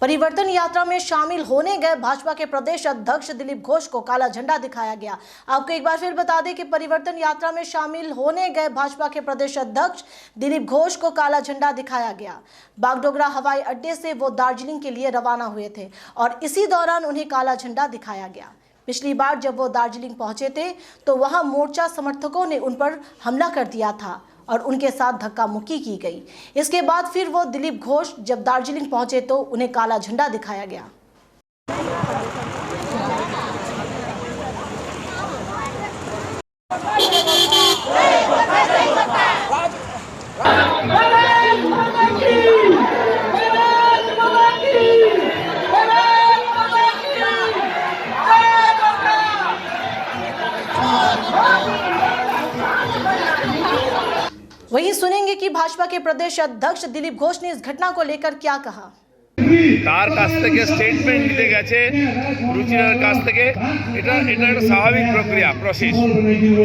परिवर्तन यात्रा में शामिल होने गए भाजपा के प्रदेश अध्यक्ष दिलीप घोष को काला झंडा दिखाया गया। आपको एक बार फिर बता दें कि परिवर्तन यात्रा में शामिल होने गए भाजपा के प्रदेश अध्यक्ष दिलीप घोष को काला झंडा दिखाया गया। बागडोगरा हवाई अड्डे से वो दार्जिलिंग के लिए रवाना हुए थे और इसी दौरान उन्हें काला झंडा दिखाया गया। पिछली बार जब वो दार्जिलिंग पहुंचे थे तो वहां मोर्चा समर्थकों ने उन पर हमला कर दिया था और उनके साथ धक्का मुक्की की गई। इसके बाद फिर वो दिलीप घोष जब दार्जिलिंग पहुंचे तो उन्हें काला झंडा दिखाया गया। वहीं सुनेंगे कि भाजपा के प्रदेश अध्यक्ष दिलीप घोष ने इस घटना को लेकर क्या कहा। তার কাছ থেকে স্টেটমেন্ট নিতে গেছে রুচিরার কাছ থেকে, এটা একটা স্বাভাবিক প্রক্রিয়া, প্রসেস।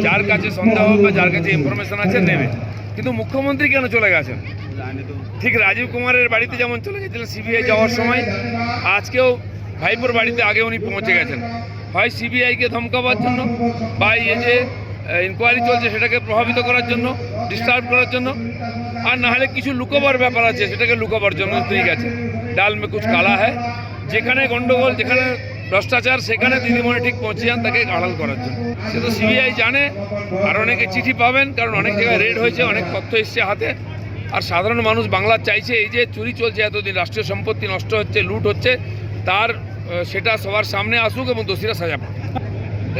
যার কাছে সন্দেহ বা যার কাছে ইনফরমেশন আছে নেবে। কিন্তু মুখ্যমন্ত্রী কেন চলে গেছেন? ঠিক রাজীব কুমারের বাড়িতে যেমন চলে গেছিলেন সিবিআই যাওয়ার সময়, আজকেও ভাইপোর বাড়িতে আগে উনি পৌঁছে গেছেন, হয় সিবিআইকে ধমকাবার জন্য বা এই যে ইনকোয়ারি চলছে সেটাকে প্রভাবিত করার জন্য, ডিস্টার্ব করার জন্য, আর না হলে কিছু লুকোবার ব্যাপার আছে সেটাকে লুকোবার জন্য। ঠিক আছে, ডাল মে কুছ কালা হয়, যেখানে গন্ডগোল, যেখানে ভ্রষ্টাচার, সেখানে দিদিমণি ঠিক পৌঁছে যান তাকে আড়াল করার জন্য। সে তো সিবিআই জানে, আর অনেকে চিঠি পাবেন, কারণ অনেক জায়গায় রেড হয়েছে, অনেক তথ্য এসছে হাতে। আর সাধারণ মানুষ বাংলার চাইছে এই যে চুরি চলছে এতদিন, রাষ্ট্রীয় সম্পত্তি নষ্ট হচ্ছে, লুট হচ্ছে, তার সেটা সবার সামনে আসুক এবং দোষীরা সাজা পাক।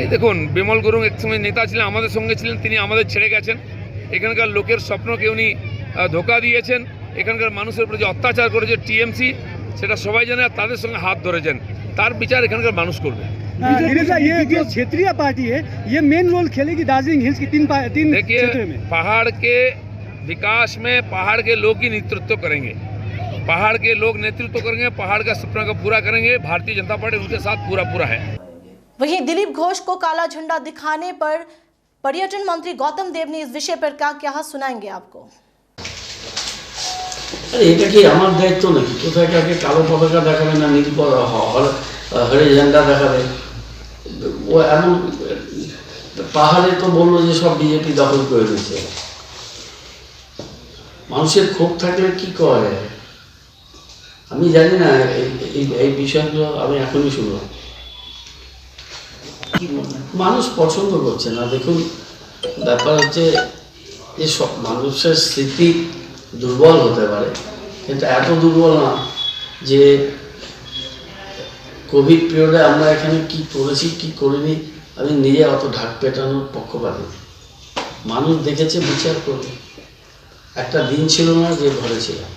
এই দেখুন, বিমল গুরুং এক সময় নেতা ছিলেন, আমাদের সঙ্গে ছিলেন, তিনি আমাদের ছেড়ে গেছেন। এখানকার লোকের স্বপ্নকে উনি ধোকা দিয়েছেন, এখানকার মানুষের উপর যে অত্যাচার করেছে টিএমসি, সেটা সবাই জানে, আর তাদের সঙ্গে হাত ধরেছেন, তার বিচার এখানকার মানুষ করবে। ये जो क्षेत्रीय पार्टी है ये मेन रोल खेलेगी दार्जिलिंग हिल्स की तीन क्षेत्रों में। पहाड़ के विकास में पहाड़ के लोग ही नेतृत्व करेंगे, पहाड़ के लोग नेतृत्व करेंगे, पहाड़ का सपना को पूरा करेंगे। भारतीय जनता पार्टी उनके साथ पूरा है। वहीं दिलीप घोष को काला झंडा दिखाने पर पर्यटन मंत्री गौतम देव ने इस विषय पर क्या कहा, सुनाएंगे आपको। এটা কি আমার দায়িত্ব নাকি? কোথায় কাকে কালো পতাকা দেখাবে না নীল হরে ঝান্ডা দেখাবে? ও এমন পাহাড়ে তো বললো যে সব বিজেপি দখল করে দিয়েছে। মানুষের ক্ষোভ থাকলে কি করে আমি জানি না, এই বিষয়গুলো আমি এখনই শুনলাম। মানুষ পছন্দ করছে না। দেখুন, ব্যাপার হচ্ছে যে সব মানুষের স্মৃতি দুর্বল হতে পারে, কিন্তু এত দুর্বল না যে কোভিড পিরিয়ডে আমরা এখানে কি করেছি কি করিনি আমি নিজে অত ঢাক পেটানোর পক্ষপাতী। মানুষ দেখেছে, বিচার করবে। একটা দিন ছিল না যে ঘরে ছিলাম।